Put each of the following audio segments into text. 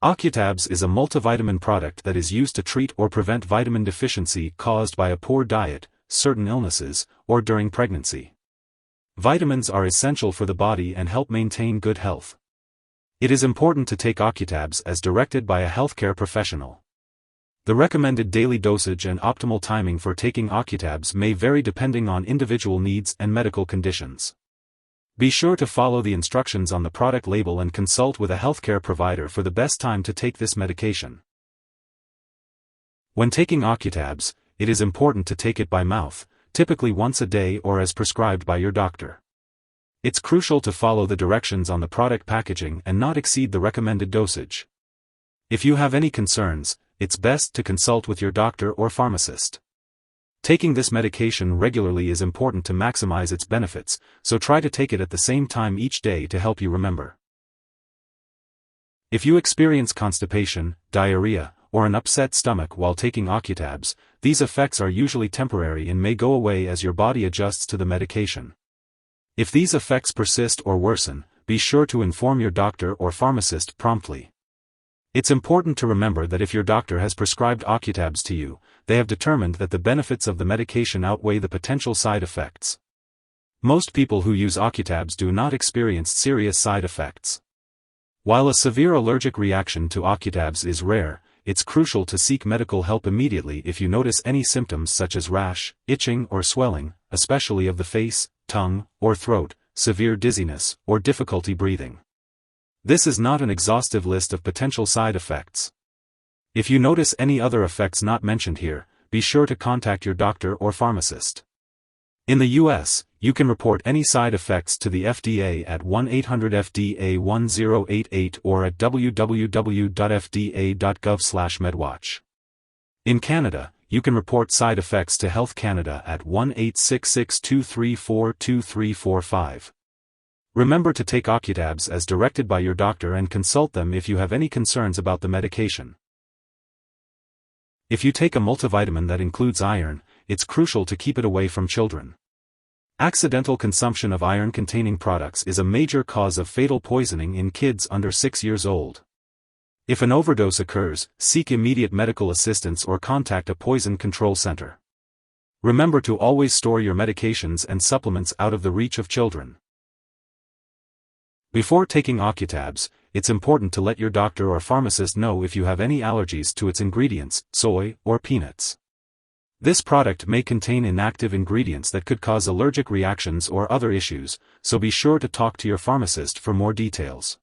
Ocutabs is a multivitamin product that is used to treat or prevent vitamin deficiency caused by a poor diet, certain illnesses, or during pregnancy. Vitamins are essential for the body and help maintain good health. It is important to take Ocutabs as directed by a healthcare professional. The recommended daily dosage and optimal timing for taking Ocutabs may vary depending on individual needs and medical conditions. Be sure to follow the instructions on the product label and consult with a healthcare provider for the best time to take this medication. When taking Ocutabs, it is important to take it by mouth, typically once a day or as prescribed by your doctor. It's crucial to follow the directions on the product packaging and not exceed the recommended dosage. If you have any concerns, it's best to consult with your doctor or pharmacist. Taking this medication regularly is important to maximize its benefits, so try to take it at the same time each day to help you remember. If you experience constipation, diarrhea, or an upset stomach while taking Ocutabs, these effects are usually temporary and may go away as your body adjusts to the medication. If these effects persist or worsen, be sure to inform your doctor or pharmacist promptly. It's important to remember that if your doctor has prescribed Ocutabs to you, they have determined that the benefits of the medication outweigh the potential side effects. Most people who use Ocutabs do not experience serious side effects. While a severe allergic reaction to Ocutabs is rare, it's crucial to seek medical help immediately if you notice any symptoms such as rash, itching or swelling, especially of the face, tongue, or throat, severe dizziness, or difficulty breathing. This is not an exhaustive list of potential side effects. If you notice any other effects not mentioned here, be sure to contact your doctor or pharmacist. In the U.S., you can report any side effects to the FDA at 1-800-FDA-1088 or at www.fda.gov/medwatch. In Canada, you can report side effects to Health Canada at 1-866-234-2345. Remember to take Ocutabs as directed by your doctor and consult them if you have any concerns about the medication. If you take a multivitamin that includes iron, it's crucial to keep it away from children. Accidental consumption of iron-containing products is a major cause of fatal poisoning in kids under 6 years old. If an overdose occurs, seek immediate medical assistance or contact a poison control center. Remember to always store your medications and supplements out of the reach of children. Before taking Ocutabs, it's important to let your doctor or pharmacist know if you have any allergies to its ingredients, soy, or peanuts. This product may contain inactive ingredients that could cause allergic reactions or other issues, so be sure to talk to your pharmacist for more details.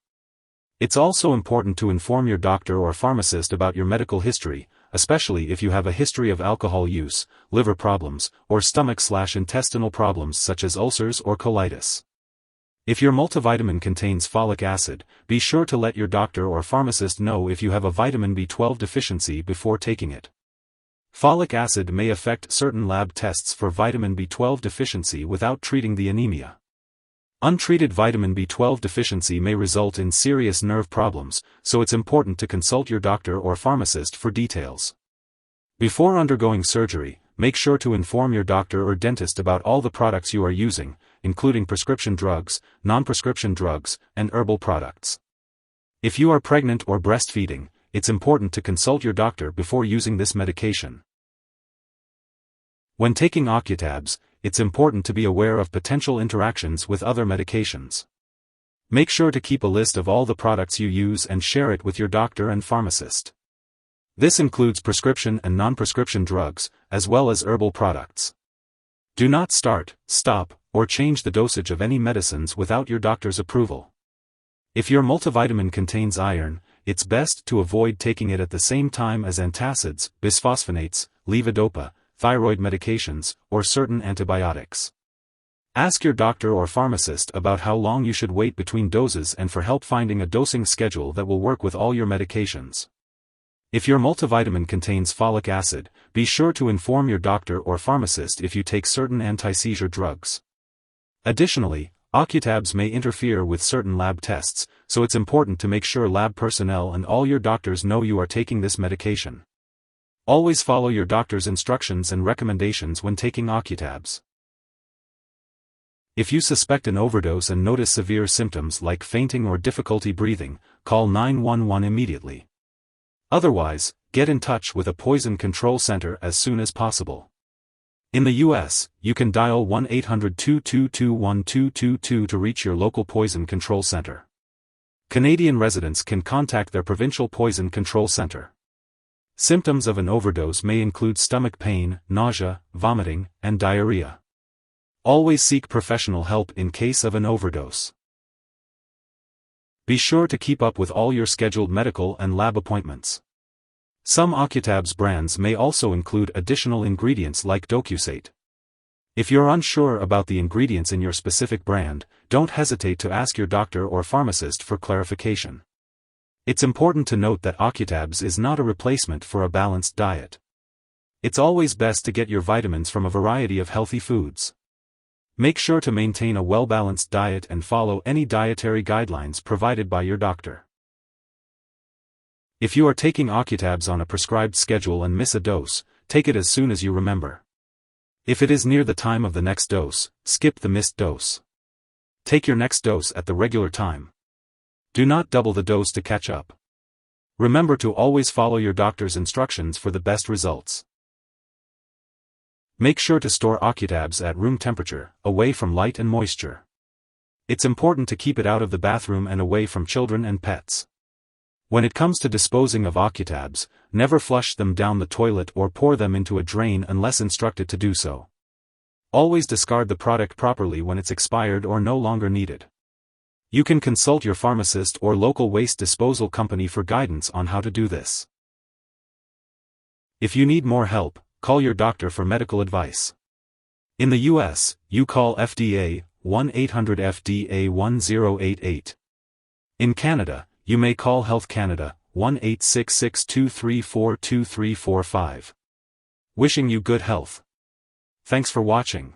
It's also important to inform your doctor or pharmacist about your medical history, especially if you have a history of alcohol use, liver problems, or stomach/intestinal problems such as ulcers or colitis. If your multivitamin contains folic acid, be sure to let your doctor or pharmacist know if you have a vitamin B12 deficiency before taking it. Folic acid may affect certain lab tests for vitamin B12 deficiency without treating the anemia. Untreated vitamin B12 deficiency may result in serious nerve problems, so it's important to consult your doctor or pharmacist for details. Before undergoing surgery, make sure to inform your doctor or dentist about all the products you are using, including prescription drugs, non-prescription drugs, and herbal products. If you are pregnant or breastfeeding, it's important to consult your doctor before using this medication. When taking Ocutabs, it's important to be aware of potential interactions with other medications. Make sure to keep a list of all the products you use and share it with your doctor and pharmacist. This includes prescription and non-prescription drugs, as well as herbal products. Do not start, stop, or change the dosage of any medicines without your doctor's approval. If your multivitamin contains iron, it's best to avoid taking it at the same time as antacids, bisphosphonates, levodopa, thyroid medications, or certain antibiotics. Ask your doctor or pharmacist about how long you should wait between doses and for help finding a dosing schedule that will work with all your medications. If your multivitamin contains folic acid, be sure to inform your doctor or pharmacist if you take certain anti-seizure drugs. Additionally, Ocutabs may interfere with certain lab tests, so it's important to make sure lab personnel and all your doctors know you are taking this medication. Always follow your doctor's instructions and recommendations when taking Ocutabs. If you suspect an overdose and notice severe symptoms like fainting or difficulty breathing, call 911 immediately. Otherwise, get in touch with a poison control center as soon as possible. In the US, you can dial 1-800-222-1222 to reach your local poison control center. Canadian residents can contact their provincial poison control center. Symptoms of an overdose may include stomach pain, nausea, vomiting, and diarrhea. Always seek professional help in case of an overdose. Be sure to keep up with all your scheduled medical and lab appointments. Some Ocutabs brands may also include additional ingredients like dosage. If you're unsure about the ingredients in your specific brand, don't hesitate to ask your doctor or pharmacist for clarification. It's important to note that Ocutabs is not a replacement for a balanced diet. It's always best to get your vitamins from a variety of healthy foods. Make sure to maintain a well-balanced diet and follow any dietary guidelines provided by your doctor. If you are taking Ocutabs on a prescribed schedule and miss a dose, take it as soon as you remember. If it is near the time of the next dose, skip the missed dose. Take your next dose at the regular time. Do not double the dose to catch up. Remember to always follow your doctor's instructions for the best results. Make sure to store Ocutabs at room temperature, away from light and moisture. It's important to keep it out of the bathroom and away from children and pets. When it comes to disposing of Ocutabs, never flush them down the toilet or pour them into a drain unless instructed to do so. Always discard the product properly when it's expired or no longer needed. You can consult your pharmacist or local waste disposal company for guidance on how to do this. If you need more help, call your doctor for medical advice. In the US, you call FDA, 1-800-FDA-1088. In Canada, you may call Health Canada, 1-866-234-2345. Wishing you good health. Thanks for watching.